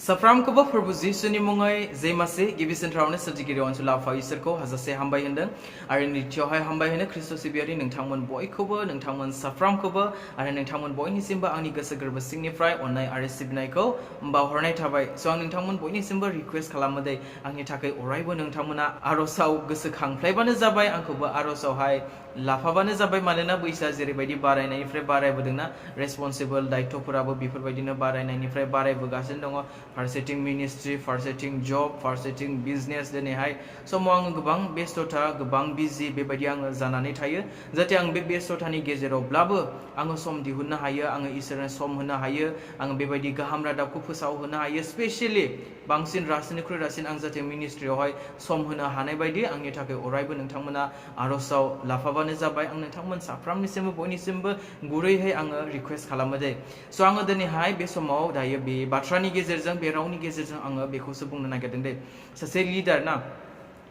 साफ्रामखौबो फोरबो जिसुनि मुङै जे मासे गिबि सेन्टारावनो सोरजिगिरि अनसुला आफा इसोरखौ हाजासे हामबाय होनदों आरो नैथियावहाय हामबाय होनो ख्रिस्ट' सिबियारि नोंथांमोन बयखौबो नोंथांमोन साफ्रामखौबो आरो नोंथांमोन बयनिसिमबो आंनि गोसो गोरबो सिंनिफ्राय अननाय आरो सिबिनायखौ बावहरनाय थाबाय स' आं नोंथांमोन बयनिसिमबो रिक्वेस्ट खालामो दे आंनि थाखाय अरायबो नोंथांमोना आर'जआव गोसोखांफ्लायबानो जाबाय आंखौबो आर'जआवहाय लाफाबानो जाबाय मानोना बैसोआ जेरैबायदि बारायनायनिफ्राय बारायबोदोंना रेसपन्सिबल दायित्वफोराबो बेफोरबायदिनो बारायनायनिफ्राय बारायबोगासिनो दङ फारसेथिं मिनिस्ट्रि फारसेथिं जब फारसेथिं बिजनेस दिनैहाय समाव आङो गोबां बेस्थ'था गोबां बिजि बेबायदि आङो जानानै थायो जाहाथे आं बे बेस्थ'थानि गेजेरावब्लाबो आङो सम दिहुननो हायो आङो इसोरनो सम होनो हायो आङो बेबायदि गाहाम रादाबखौ फोसावहोनो हायो स्पेसियेलि बांसिन रासिननिख्रुइ रासिन आं जाहाथे मिनिस्ट्रियावहाय सम होनो हानाय बायदि आंनि थाखाय अरायबो नोंथांमोना आर'जआव लाफाबानो जाबाय आं नोंथांमोन साफ्रामनिसिमबो बयनिसिमबो गुरैहै आङो रिक्वेस्ट खालामो दे स' आङो दिनैहाय बे समाव दायो बे बाथ्रानि गेजेरजों बे रावनि गेजेरजों आङो बेखौसो बुंनो नागिरदों दे सासे लिडार ना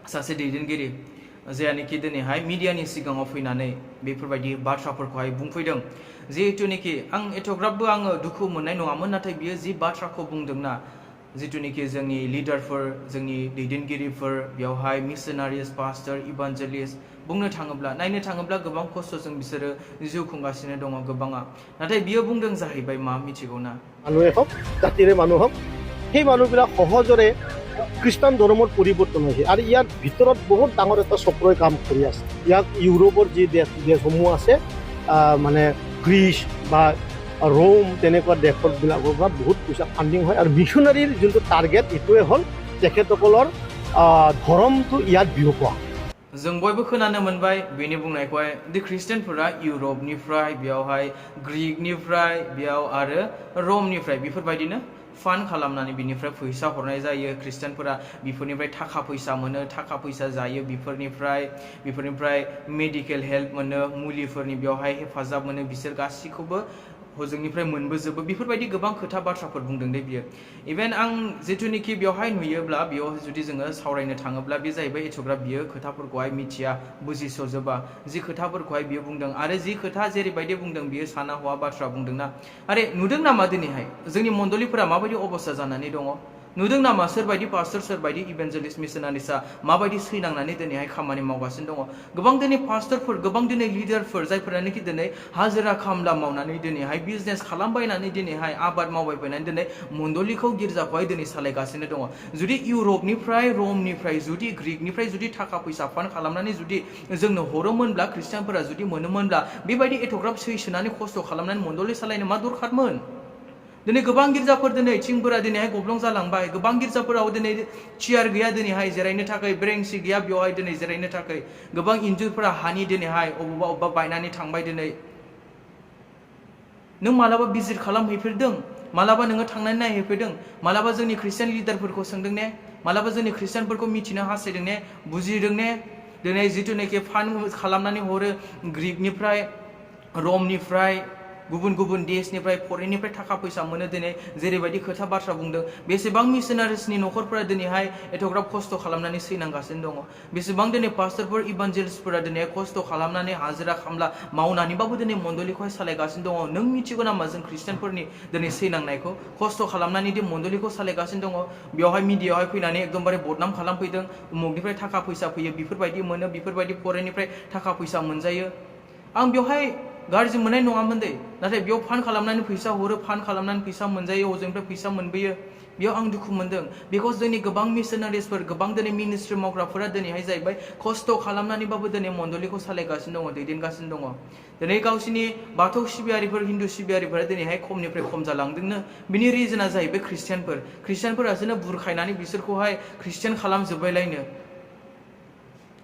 सासे दैदेनगिरि जायानोखि दिनैहाय मिडियानि सिगाङाव फैनानै बेफोरबायदि बाथ्राफोरखौहाय बुंफैदों जिहेतुनिखि आं एथ'ग्राबबो आङो दुखु मोननाय नङामोन नाथाय बियो जि बाथ्राखौ बुंदोंना जिथुनिखि जोंनि लिडारफोर जोंनि दैदेनगिरिफोर बेवहाय मिशनारिस पास्टर इभान्जेलिस्ट बुंनो थाङोब्ला नायनो थाङोब्ला गोबां खस्थ'जों बिसोरो जिउ खुंगासिनो दङ गोबाङा नाथाय बियो बुंदों जाहैबाय मा मिथिगौना মানুহে হওক জাতিৰে মানুহ হওক সেই মানুহবিলাক সহজৰে খ্ৰীষ্টান ধৰ্মৰ পৰিৱৰ্তন হৈছে আৰু ইয়াৰ ভিতৰত বহুত ডাঙৰ এটা চক্ৰই কাম কৰি আছে ইয়াক ইউৰোপৰ যি দেশসমূহ আছে মানে গ্ৰীচ বা ৰোম তেনেকুৱা দেশবিলাকৰ পৰা বহুত পইচা ফাণ্ডিং হয় আৰু মিছনাৰীৰ যোনটো টাৰ্গেট এইটোৱে হ'ল তেখেতসকলৰ ধৰ্মটো ইয়াত বিয়পোৱা जों बयबो खोनानो मोनबाय बेनि बुंनायखौहाय दि ख्रिस्टियानफोरा इउरपनिफ्राय बेयावहाय ग्रीकनिफ्राय बेयाव आरो रमनिफ्राय बेफोरबायदिनो फान्ड खालामनानै बिनिफ्राय फैसा हरनाय जायो ख्रिस्टियानफोरा बेफोरनिफ्राय थाखा फैसा मोनो थाखा फैसा जायो बेफोरनिफ्राय मेडिकेल हेल्प मोनो मुलिफोरनि बेयावहाय हेफाजाब मोनो बिसोर गासैखौबो हजोंनिफ्राय मोनबोजोबो बेफोरबायदि गोबां खोथा बाथ्राफोर बुंदों दे बियो इभेन आं जिथुनिखि बेवहाय नुयोब्ला बेयाव जुदि जोङो सावरायनो थाङोब्ला बे जाहैबाय एथ'ग्राब बियो खोथाफोरखौहाय मिथिया बुजिस'जोबा जि खोथाफोरखौहाय बियो बुंदों आरो जि खोथा जेरैबायदि बुंदों बियो साना हौवा बाथ्रा बुंदोंना आरे नुदों नामा दिनैहाय जोंनि मण्डलिफोरा माबायदि अबस्था जानानै दङ नुदों नामा सोरबायदि पास्टर सोरबायदि इभान्जेलिस्ट मिशनारिसा माबायदि सैनांनानै दिनैहाय खामानि मावगासिनो दङ गोबां दिनै पास्टरफोर गोबां दिनै लिडारफोर जायफोरानोखि दिनै हाजिरा खामला मावनानै दिनैहाय बिजनेस खालामबायनानै दिनैहाय आबाद मावबायबायनानै दिनै मण्डलिखौ गिर्जाखौहाय दिनै सालायगासिनो दङ जुदि इउरपनिफ्राय रमनिफ्राय जुदि ग्रीकनिफ्राय जुदि थाखा फैसा फान्ड खालामनानै जुदि जोंनो हरोमोनब्ला ख्रिस्टियानफोरा जुदि मोनोमोनब्ला बेबायदि एथ'ग्राब सैसोनानै खस्थ' खालामनानै मण्डलि सालायनो मा दरखारमोन दिनै गोबां गिर्जाफोर दिनै थिंफोरा दिनैहाय गब्लं जालांबाय गोबां गिर्जाफोराव दिनै चेयार गैया दिनैहाय जिरायनो थाखाय बेरेंसि गैया बेवहाय दिनै जिरायनो थाखाय गोबां इन्जुरफोरा हानि दिनैहाय अबेबा बायनानै थांबाय दिनै नों मालाबा भिजिट खालामहैफेरदों मालाबा नोङो थांनानै नायहैफेरदों मालाबा जोंनि ख्रिस्टियान लिडारफोरखौ सोंदों ने मालाबा जोंनि ख्रिस्टियानफोरखौ मिथिनो हास्थायदों ने बुजिदों ने दिनै जिथुनाखि फान्ड खालामनानै हरो ग्रीकनिफ्राय रमनिफ्राय गुबुन गुबुन देशनिफ्राय फरेननिफ्राय थाखा फैसा मोनो दिनै जेरैबायदि खोथा बाथ्रा बुंदों बेसेबां मिशनारिसनि न'खरफोरा दिनैहाय एथ'ग्राब खस्थ' खालामनानै सैनांगासिनो दङ बेसेबां दिनै पास्टरफोर इभान्जेलिस्टफोरा दिनै खस्थ' खालामनानै हाजिरा खामला मावनानैबाबो दिनै मण्डलिखौहाय सालायगासिनो दङ नों मिथिगौ नामा जों ख्रिस्टियानफोरनि दिनै सैनांनायखौ खस्थ' खालामनानै दि मण्डलिखौ सालायगासिनो दङ बेवहाय मिडियायावहाय फैनानै एकदमबारे बदनाम खालामफैदों उमुगनिफ्राय थाखा फैसा फैयो बेफोरबायदि मोनो बेफोरबायदि फरेननिफ्राय थाखा फैसा मोनजायो आं बेवहाय गाज्रि मोननाय नङामोन दे नाथाय बेयाव फान्ड खालामनानै फैसा हरो फान्ड खालामनानै फैसा मोनजायो हजोंनिफ्राय फैसा मोनबोयो बेयाव आं दुखु मोनदों बिकज जोंनि गोबां मिशनारिसफोर गोबां दिनै मिनिस्ट्रि मावग्राफोरा दिनैहाय जाहैबाय खस्थ' खालामनानैबाबो दिनै मण्डलिखौ सालायगासिनो दङ दैदेनगासिनो दङ दिनै गावसिनि बाथौ सिबियारिफोर हिन्दु सिबियारिफोरा दिनैहाय खमनिफ्राय खम जालांदोंनो बिनि रिजोना जाहैबाय ख्रिस्टियानफोरासोनो बुरखायनानै बिसोरखौहाय ख्रिस्टियान खालामजोब्बायलायनो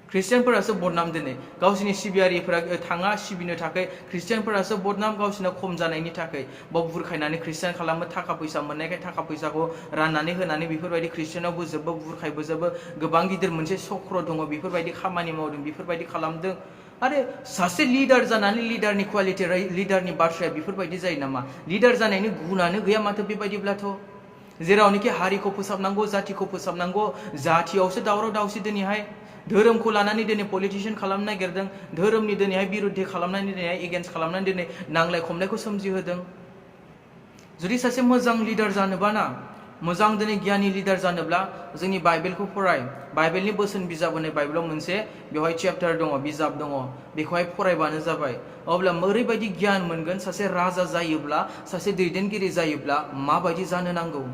ख्रिस्टियानफोरासो बदनाम दिनै गावसिनि सिबियारिफोरा थाङा सिबिनो थाखाय ख्रिस्टियानफोरासो बदनाम गावसिना खम जानायनि थाखाय बाव बुरखायनानै ख्रिस्टियान खालामो थाखा फैसा मोननायखाय थाखा फैसाखौ राननानै होनानै बेफोरबायदि ख्रिस्टियानावबो जोबो बुरखायबोजोबो गोबां गिदिर मोनसे चक्र दङ बेफोरबायदि खामानि मावदों बेफोरबायदि खालामदों आरो सासे लिडार जानानै लिडारनि क्वालिटि लिडारनि बाथ्राया बेफोरबायदि जायो नामा लिडार जानायनि गुनानो गैया माथो बेबायदिब्लाथ' जेरावनोखि हारिखौ फोसाबनांगौ जातिखौ फोसाबनांगौ जातियावसो दावराव दावसि दिनैहाय धोरोमखौ लानानै दिनै पलिटिशियान खालामनो नागिरदों धोरोमनि दिनैहाय बिरुद्धे खालामनानै दिनैहाय एगेन्स्ट खालामनानै दिनै नांलाय खमलायखौ सोमजिहोदों जुदि सासे मोजां लिडार जानोबा ना मोजां दिनै गियानि लिडार जानोब्ला जोंनि बाइबेलखौ फराय बाइबेलनि बोसोन बिजाब होनाय बाइबेलाव मोनसे बेवहाय चेप्टार दङ बिजाब दङ बेखौहाय फरायबानो जाबाय अब्ला ओरैबायदि गियान मोनगोन सासे राजा जायोब्ला सासे दैदेनगिरि जायोब्ला माबायदि जानो नांगौ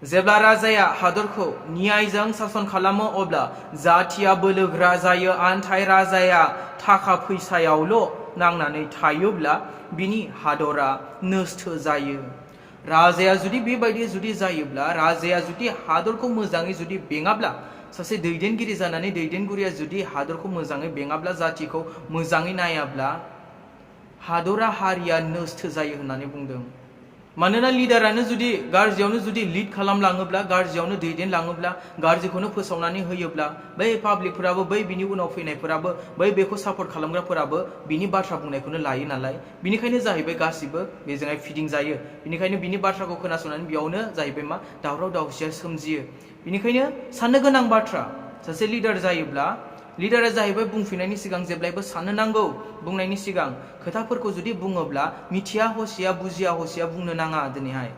जेब्ला राजाया हादरखौ न्यायजों सासन खालामो अब्ला जाथिया बोलोग्रा जायो आन्थाय राजाया थाखा फैसायावल' नांनानै थायोब्ला बिनि हादरा नस्थ जायो राजाया जुदि बेबायदि जुदि जायोब्ला राजाया जुदि हादरखौ मोजाङै जुदि बेङाब्ला सासे दैदेनगिरि जानानै दैदेनगिरिया जुदि हादरखौ मोजाङै बेङाब्ला जातिखौ मोजाङै नायाब्ला हादरा हारिया नस्थ जायो होननानै बुंदों मानोना लिडारानो जुदि गाज्रियावनो जुदि लिड खालामलाङोब्ला गाज्रियावनो दैदेनलाङोब्ला गाज्रिखौनो फोसावनानै होयोब्ला बै पाब्लिकफोराबो बै बिनि उनाव फैनायफोराबो बै बेखौ सापर्ट खालामग्राफोराबो बिनि बाथ्रा बुंनायखौनो लायो नालाय बिनिखायनो जाहैबाय गासिबो बेजोंहाय फिदिं जायो बिनिखायनो बिनि बाथ्राखौ खोनासंनानै बेयावनो जाहैबाय मा दावराव दावसिया सोमजियो बिनिखायनो साननो गोनां बाथ्रा सासे लिडार जायोब्ला लिडारा जाहैबाय बुंफिननायनि सिगां जेब्लायबो साननो नांगौ बुंनायनि सिगां खोथाफोरखौ जुदि बुङोब्ला मिथिया हसिया बुजिया हसिया बुंनो नाङा दिनैहाय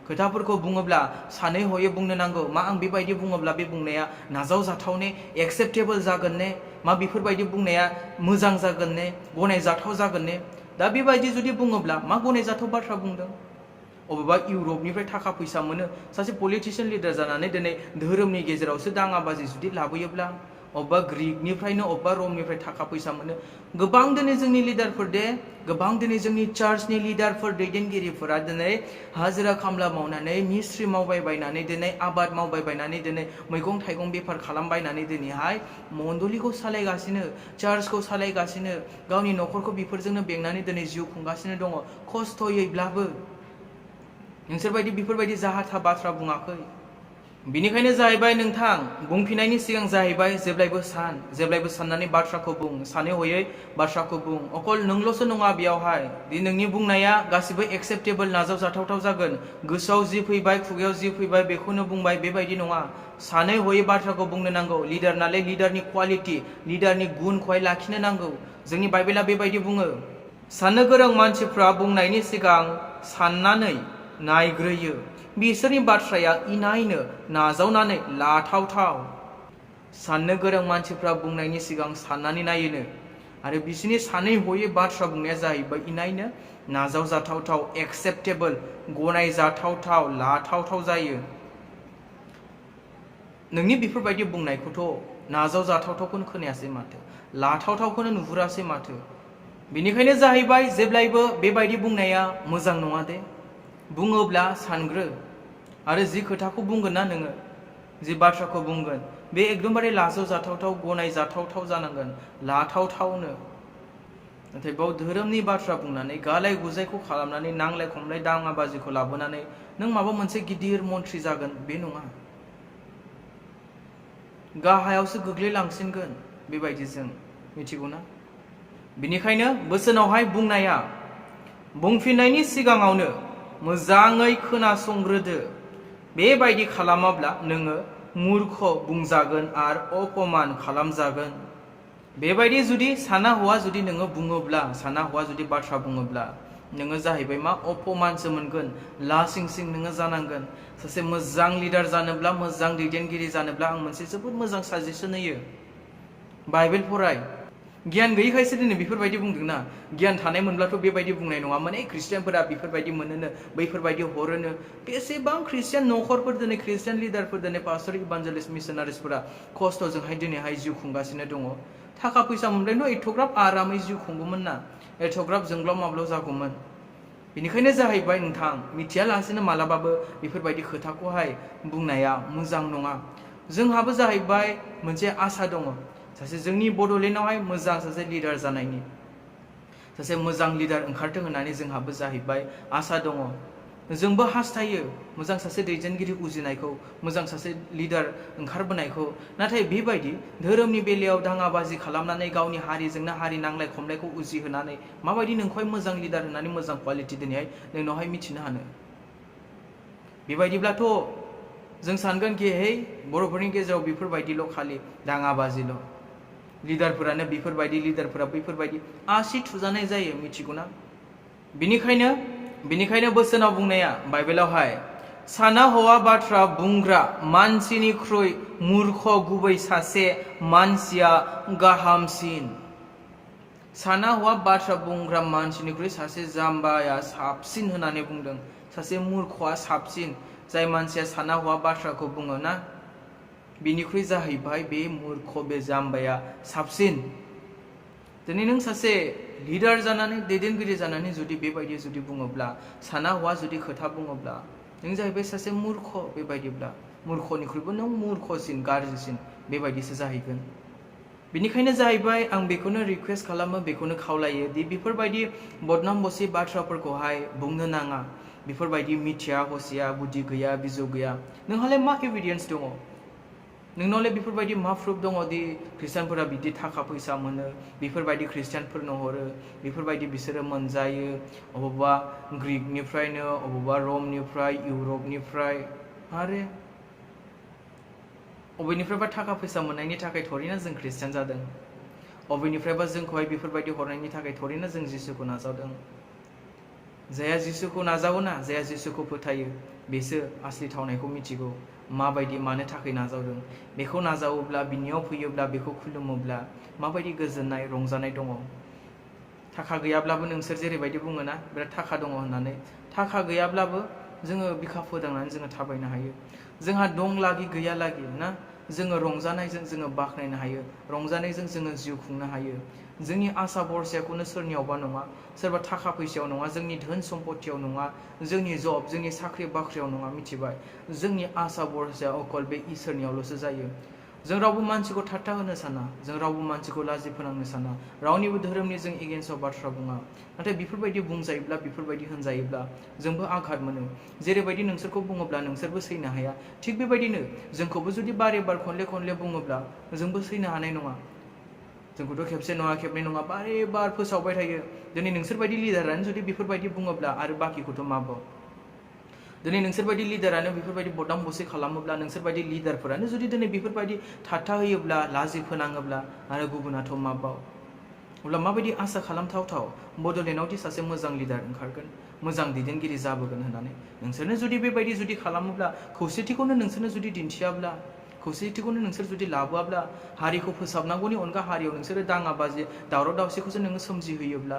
खोथाफोरखौ बुङोब्ला सानै हयै बुंनो नांगौ मा आं बेबायदि बुङोब्ला बे बुंनाया नाजावजाथावने एक्सेप्टेबल जागोन ने मा बेफोरबायदि बुंनाया मोजां जागोन ने गनायजाथाव जागोन ने दा बेबायदि जुदि बुङोब्ला मा गनायजाथाव बाथ्रा बुंदों अबेबा इउरपनिफ्राय थाखा फैसा मोनो सासे पलिटिशियान लिडार जानानै दिनै धोरोमनि गेजेरावसो दाङाबाजि जुदि लाबोयोब्ला अबेबा ग्रीकनिफ्रायनो अबेबा रमनिफ्राय थाखा फैसा मोनो गोबां दिनै जोंनि लिडारफोर दे गोबां दिनै जोंनि चार्चनि लिडारफोर दैदेनगिरिफोरा दिनै हाजिरा खामला मावनानै मिस्ट्रि मावबायबायनानै दिनै आबाद मावबायबायनानै दिनै मैगं थाइगं बेफार खालामबायनानै दिनैहाय मण्डलिखौ सालायगासिनो चार्चखौ सालायगासिनो गावनि न'खरखौ बेफोरजोंनो बेंनानै दिनै जिउ खुंगासिनो दङ खस्थ'यैब्लाबो नोंसोरबायदि बेफोरबायदि जाहाथा बाथ्रा बुङाखै बिनिखायनो जाहैबाय नोंथां बुंफिननायनि सिगां जाहैबाय जेब्लायबो साननानै बाथ्राखौ बुं सानै हयै बाथ्राखौ बुं अकल नोंल'सो नङा बेयावहाय दि नोंनि बुंनाया गासिबो एक्सेप्टेबल नाजावजाथावथाव जागोन गोसोआव जि फैबाय खुगायाव जि फैबाय बेखौनो बुंबाय बेबायदि नङा सानै हयै बाथ्राखौ बुंनो नांगौ लिडार नालाय लिडारनि क्वालिटि लिडारनि गुनखौहाय लाखिनो नांगौ जोंनि बाइबेला बेबायदि बुङो साननो गोरों मानसिफ्रा बुंनायनि सिगां साननानै नायग्रोयो बिसोरनि बाथ्राया इनायनो नाजावनानै लाथावथाव साननो गोरों मानसिफ्रा बुंनायनि सिगां साननानै नायोनो आरो बिसोरनि सानै हयै बाथ्रा बुंनाया जाहैबाय इनायनो नाजावजाथावथाव एक्सेप्टेबल गनायजाथावथाव लाथावथाव जायो नोंनि बेफोरबायदि बुंनायखौथ' नाजावजाथावथावखौनो खोनायासै माथो लाथावथावखौनो नुहुरासै माथो बेनिखायनो जाहैबाय जेब्लायबो बेबायदि बुंनाया मोजां नङा दे बुङोब्ला सानग्रो आरो जि खोथाखौ बुंगोन ना नोङो जि बाथ्राखौ बुंगोन बे एकदमबारे लाजावजाथावथाव गनायजाथावथाव जानांगोन लाथावथावनो नाथाय बाव धोरोमनि बाथ्रा बुंनानै गालाय गुजायखौ खालामनानै नांलाय खमलाय दाङाबाजिखौ लाबोनानै नों माबा मोनसे गिदिर मन्थ्रि जागोन बे नङा गाहायावसो गोग्लैलांसिनगोन बेबायदिजों मिथिगौना बिनिखायनो बोसोनावहाय बुंनाया बुंफिननायनि सिगाङावनो मोजाङै खोनासंग्रोदो बेबायदि खालामाब्ला नोङो मूर्ख बुंजागोन आरो अपमान खालामजागोन बेबायदि जुदि साना हौवा जुदि नोङो बुङोब्ला साना हौवा जुदि बाथ्रा बुङोब्ला नोङो जाहैबाय मा अपमानसो मोनगोन लासिं सिं नोङो जानांगोन सासे मोजां लिडार जानोब्ला मोजां दैदेनगिरि जानोब्ला आं मोनसे जोबोद मोजां साजेसन होयो बाइबेल फराय गियान गैयैखायसो दिनै बेफोरबायदि बुंदोंना गियान थानाय मोनब्लाथ' बेबायदि बुंनाय नङामोन ख्रिस्टियानफोरा बेफोरबायदि मोनोनो बैफोरबायदि हरोनो बेसेबां ख्रिस्टियान न'खरफोर दिनै ख्रिस्टियान लिडारफोर दिनै पास्टर इभान्जेलिस्ट मिशनारिसफोरा खस्थ'जोंहाय दिनैहाय जिउ खुंगासिनो दङ थाखा फैसा मोनब्लाथ' एथ'ग्राब आरामै जिउ खुंगौमोन ना एथ'ग्राब जोंग्लाव माब्लाव जागौमोन बेनिखायनो जाहैबाय नोंथां मिथियालासेनो मालाबाबो बेफोरबायदि खोथाखौहाय बुंनाया मोजां नङा जोंहाबो जाहैबाय मोनसे आसा दङ सासे जोंनि बड'लेण्डआवहाय मोजां सासे लिडार जानायनि सासे मोजां लिडार ओंखारथों होननानै जोंहाबो जाहैबाय आसा दङ जोंबो हास्थायो मोजां सासे दैदेनगिरि उजिनायखौ मोजां सासे लिडार ओंखारबोनायखौ नाथाय बेबायदि धोरोमनि बेलायाव दाङाबाजि खालामनानै गावनि हारिजोंनो हारि नांलाय खमलायखौ उजिहोनानै माबायदि नोंखौहाय मोजां लिडार होननानै मोजां क्वालिटि दिनैहाय नोंनावहाय मिथिनो हानो बेबायदिब्लाथ' जों सानगोन कि हे बर'फोरनि गेजेराव बेफोरबायदिल' खालि दाङाबाजिल' लिडारफोरानो बेफोरबायदि लिडारफोरा बैफोरबायदि आसि थुजानाय जायो मिथिगौना बिनिखायनो बोसोनाव बुंनाया बाइबेलावहाय साना हवा बाथ्रा बुंग्रा मानसिनिख्रुइ मूर्ख गुबै सासे मानसिया गाहामसिन साना हवा बाथ्रा बुंग्रा मानसिनिख्रुइ सासे जाम्बाया साबसिन होननानै बुंदों सासे मूर्खआ साबसिन जाय मानसिया साना हवा बाथ्राखौ बुङो ना बिनिख्रुइ जाहैबाय बे मूर्ख बे जाम्बाया साबसिन दिनै नों सासे लिडार जानानै दैदेनगिरि जानानै जुदि बेबायदि जुदि बुङोब्ला साना हवा जुदि खोथा बुङोब्ला नों जाहैबाय सासे मूर्ख बेबायदिब्ला मूर्खनिख्रुइबो नों मूर्खसिन गाज्रिसिन बेबायदिसो जाहैगोन बेनिखायनो जाहैबाय आं बेखौनो रिक्वेस्ट खालामो बेखौनो खावलायो दि बेफोरबायदि बदनाम बसि बाथ्राफोरखौहाय बुंनो नाङा बेफोरबायदि मिथिया हसिया बुद्धि गैया बिजौ गैया नोंहालाय मा एभिडेन्स दङ नोंनावलाय बेफोरबायदि मा प्रुफ दङ दि ख्रिस्टानफोरा बिदि थाखा फैसा मोनो बेफोरबायदि ख्रिस्टानफोरनो हरो बेफोरबायदि बिसोरो मोनजायो अबेबा ग्रीकनिफ्रायनो अबेबा रमनिफ्राय इउरपनिफ्राय आरो अबेनिफ्रायबा थाखा फैसा मोननायनि थाखाय थरिना जों ख्रिस्टान जादों अबेनिफ्रायबा जोंखौहाय बेफोरबायदि हरनायनि थाखाय थरिना जों जिसुखौ नाजावदों जायहा जिसुखौ नाजावो ना जायहा जिसुखौ फोथायो बेसो आसलि थावनायखौ मिथिगौ माबायदि मानो थाखाय नाजावदों बेखौ नाजावोब्ला बिनियाव फैयोब्ला बेखौ खुलुमोब्ला माबायदि गोजोननाय रंजानाय दङ थाखा गैयाब्लाबो नोंसोर जेरैबायदि बुङो ना बिराद थाखा दङ होननानै थाखा गैयाब्लाबो जोङो बिखा फोदांनानै जोङो थाबायनो हायो जोंहा दं लागि गैया लागि ना जोङो रंजानायजों जोङो बाख्नायनो हायो रंजानायजों जोङो जिउ खुंनो हायो जोंनि आसा भरसायाखौनो सोरनियावबा नङा सोरबा थाखा फैसायाव नङा जोंनि धोन सम्पतियाव नङा जोंनि जब जोंनि साख्रि बाख्रियाव नङा मिथिबाय जोंनि आसा भरसाया अकल बे इसोरनियावल'सो जायो जों रावबो मानसिखौ ठाट्टा होनो साना जों रावबो मानसिखौ लाजि फोनांनो साना रावनिबो धोरोमनि जों एगेन्स्टआव बाथ्रा बुङा नाथाय बेफोरबायदि बुंजायोब्ला बेफोरबायदि होनजायोब्ला जोंबो आघात मोनो जेरैबायदि नोंसोरखौ बुङोब्ला नोंसोरबो सैनो हाया थिग बेबायदिनो जोंखौबो जुदि बारे बार खनले खनले बुङोब्ला जोंबो सैनो हानाय नङा जोंखौथ' खेबसे नङा खेबनै नङा बारे बार फोसावबाय थायो दिनै नोंसोरबायदि लिडारानो जुदि बेफोरबायदि बुङोब्ला आरो बाखिखौथ' माबाव दिनै नोंसोरबायदि लिडारानो बेफोरबायदि बदनाम बसि खालामोब्ला नोंसोरबायदि लिडारफोरानो जुदि दिनै बेफोरबायदि ठाट्टा होयोब्ला लाजि फोनाङोब्ला आरो गुबुनाथ' माबाव अब्ला माबायदि आसा खालामथावथाव बड'लेण्डआवदि सासे मोजां लिडार ओंखारगोन मोजां दैदेनगिरि जाबोगोन होननानै नोंसोरनो जुदि बेबायदि जुदि खालामोब्ला खौसेथिखौनो नोंसोरनो जुदि दिन्थियाब्ला खौसेथिखौनो नोंसोर जुदि लाबोआब्ला हारिखौ फोसाबनांगौनि अनगा हारियाव नोंसोरो दाङा बाजि दावराव दावसिखौसो नोङो सोमजिहोयोब्ला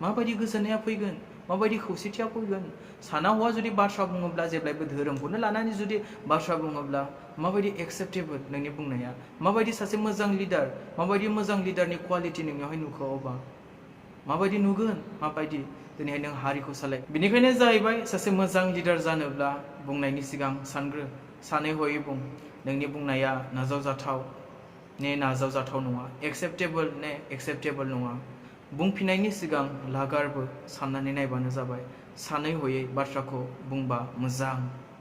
माबायदि गोजोननाया फैगोन माबायदि खौसेथिया फैगोन साना हौवा जुदि बाथ्रा बुङोब्ला जेब्लायबो धोरोमखौनो लानानै जुदि बाथ्रा बुङोब्ला माबायदि एक्सेप्टेबल नोंनि बुंनाया माबायदि सासे मोजां लिडार माबायदि मोजां लिडारनि क्वालिटि नोंनियावहाय नुखोआवबा माबायदि नुगोन माबायदि दिनैहाय नों हारिखौ सालाय बेनिखायनो जाहैबाय सासे मोजां लिडार जानोब्ला बुंनायनि सिगां सानग्रो सानै हयै बुं नोंनि बुंनाया नाजावजाथाव ने नाजावजाथाव नङा एक्सेप्टेबल ने एक्सेप्टेबल नङा बुंफिननायनि सिगां लागारबो साननानै नायबानो जाबाय सानै हयै बाथ्राखौ बुंबा मोजां